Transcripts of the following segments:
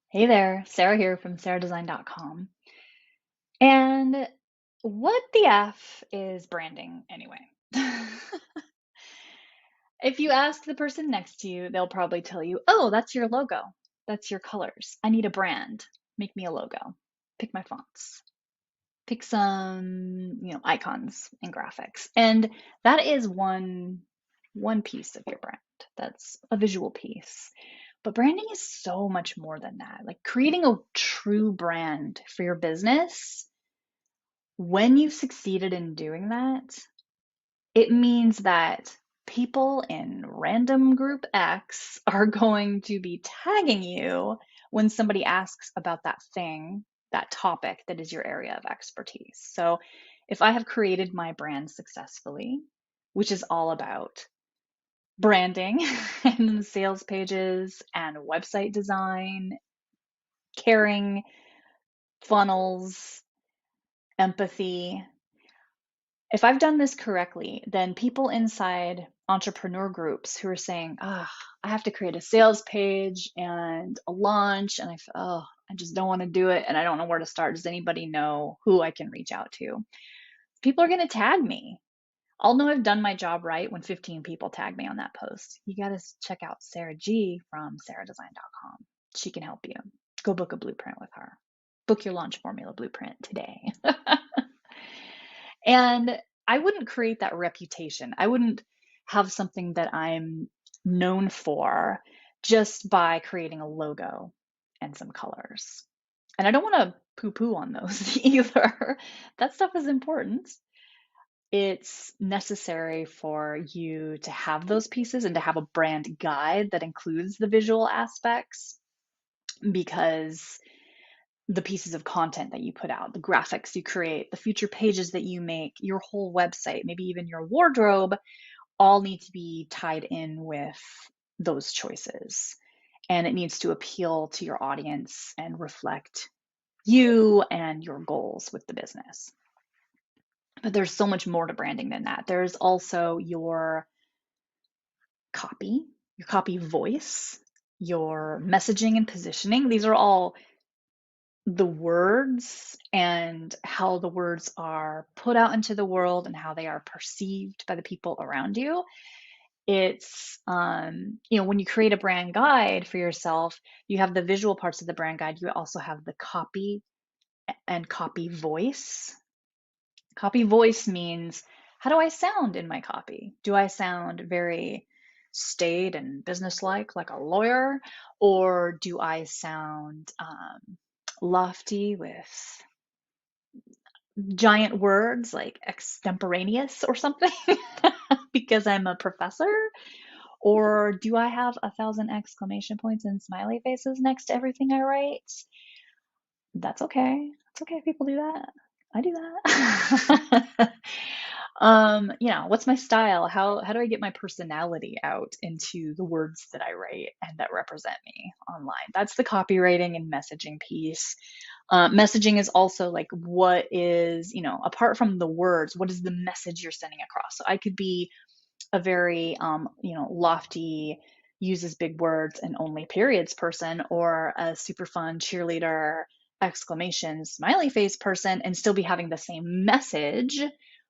Hey there, Sarah here from sarahdesign.com. And what the F is branding anyway? If you ask the person next to you, they'll probably tell you, oh, that's your logo. That's your colors. I need a brand. Make me a logo. Pick my fonts. Pick some, icons and graphics. And that is one piece of your brand. That's a visual piece. But branding is so much more than that. Like creating a true brand for your business, when you've succeeded in doing that, it means that people in random group X are going to be tagging you when somebody asks about that thing, that topic that is your area of expertise. So if I have created my brand successfully, which is all about branding and sales pages and website design, caring, funnels, empathy. If I've done this correctly, then people inside entrepreneur groups who are saying, I have to create a sales page and a launch, and I just don't want to do it, and I don't know where to start. Does anybody know who I can reach out to? People are going to tag me. I'll know I've done my job right when 15 people tag me on that post. You got to check out Sarah G from sarahdesign.com. She can help you. Go book a blueprint with her. Book your launch formula blueprint today. And I wouldn't create that reputation. I wouldn't have something that I'm known for just by creating a logo and some colors. And I don't want to poo poo on those either. That stuff is important. It's necessary for you to have those pieces and to have a brand guide that includes the visual aspects, because the pieces of content that you put out, the graphics you create, the future pages that you make, your whole website, maybe even your wardrobe, all need to be tied in with those choices. And it needs to appeal to your audience and reflect you and your goals with the business. But there's so much more to branding than that. There's also your copy voice, your messaging and positioning. These are all the words and how the words are put out into the world and how they are perceived by the people around you. It's, when you create a brand guide for yourself, you have the visual parts of the brand guide. You also have the copy and copy voice. Copy voice means, how do I sound in my copy? Do I sound very staid and businesslike, like a lawyer? Or do I sound lofty with giant words like extemporaneous or something because I'm a professor? Or do I have 1,000 exclamation points and smiley faces next to everything I write? That's okay. It's okay if people do that. I do that. What's my style? How do I get my personality out into the words that I write and that represent me online? That's the copywriting and messaging piece. Messaging is also like, what is, apart from the words, what is the message you're sending across? So I could be a very, lofty, uses big words and only periods person, or a super fun cheerleader, exclamation, smiley face person, and still be having the same message,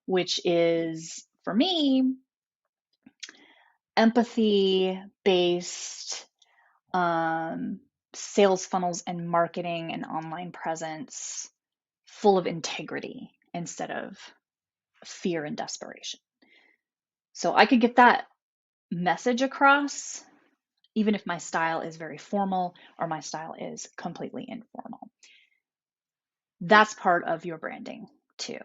which is, for me, empathy based, sales funnels and marketing and online presence, full of integrity instead of fear and desperation. So I could get that message across even if my style is very formal or my style is completely informal. That's part of your branding too.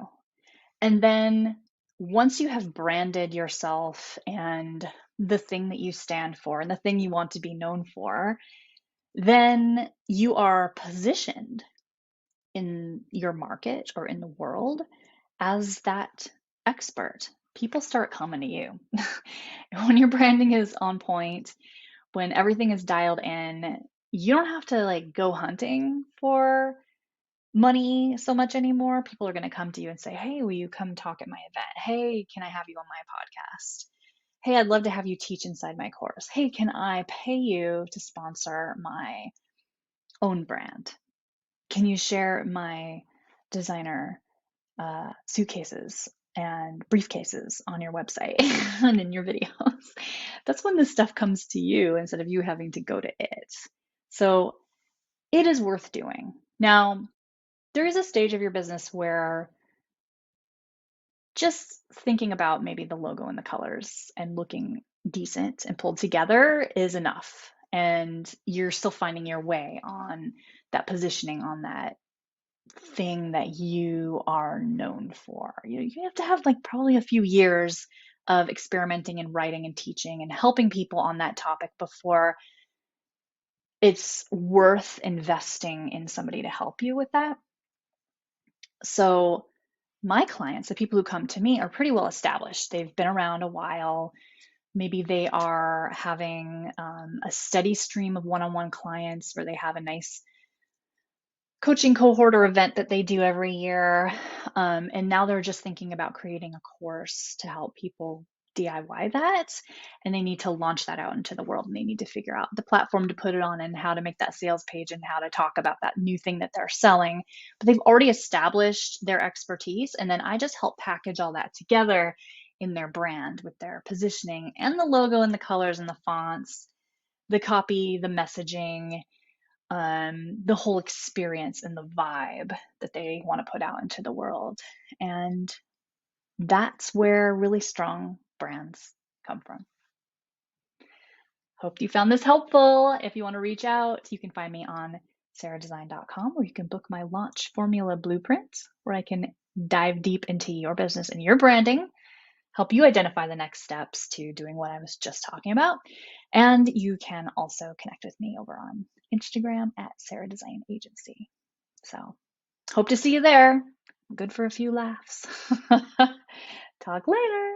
And then once you have branded yourself and the thing that you stand for and the thing you want to be known for, then you are positioned in your market or in the world as that expert. People start coming to you. When your branding is on point, when everything is dialed in, you don't have to like go hunting for money so much anymore. People are going to come to you and say, hey, will you come talk at my event? Hey, can I have you on my podcast? Hey, I'd love to have you teach inside my course. Hey, can I pay you to sponsor my own brand? Can you share my designer suitcases and briefcases on your website and in your videos? That's when this stuff comes to you instead of you having to go to it. So it is worth doing. Now, there is a stage of your business where just thinking about maybe the logo and the colors and looking decent and pulled together is enough. And you're still finding your way on that positioning, on that thing that you are known for. You have to have like probably a few years of experimenting and writing and teaching and helping people on that topic before it's worth investing in somebody to help you with that. So my clients, the people who come to me, are pretty well established. They've been around a while. Maybe they are having a steady stream of one-on-one clients where they have a nice coaching cohort or event that they do every year. And now they're just thinking about creating a course to help people DIY that. And they need to launch that out into the world, and they need to figure out the platform to put it on and how to make that sales page and how to talk about that new thing that they're selling. But they've already established their expertise. And then I just help package all that together in their brand with their positioning and the logo and the colors and the fonts, the copy, the messaging, the whole experience and the vibe that they want to put out into the world. And that's where really strong brands come from. Hope you found this helpful. If you want to reach out, you can find me on sarahdesign.com, where you can book my launch formula blueprint, where I can dive deep into your business and your branding, help you identify the next steps to doing what I was just talking about. And you can also connect with me over on Instagram at Sarah Design Agency. So hope to see you there. Good for a few laughs. Talk later.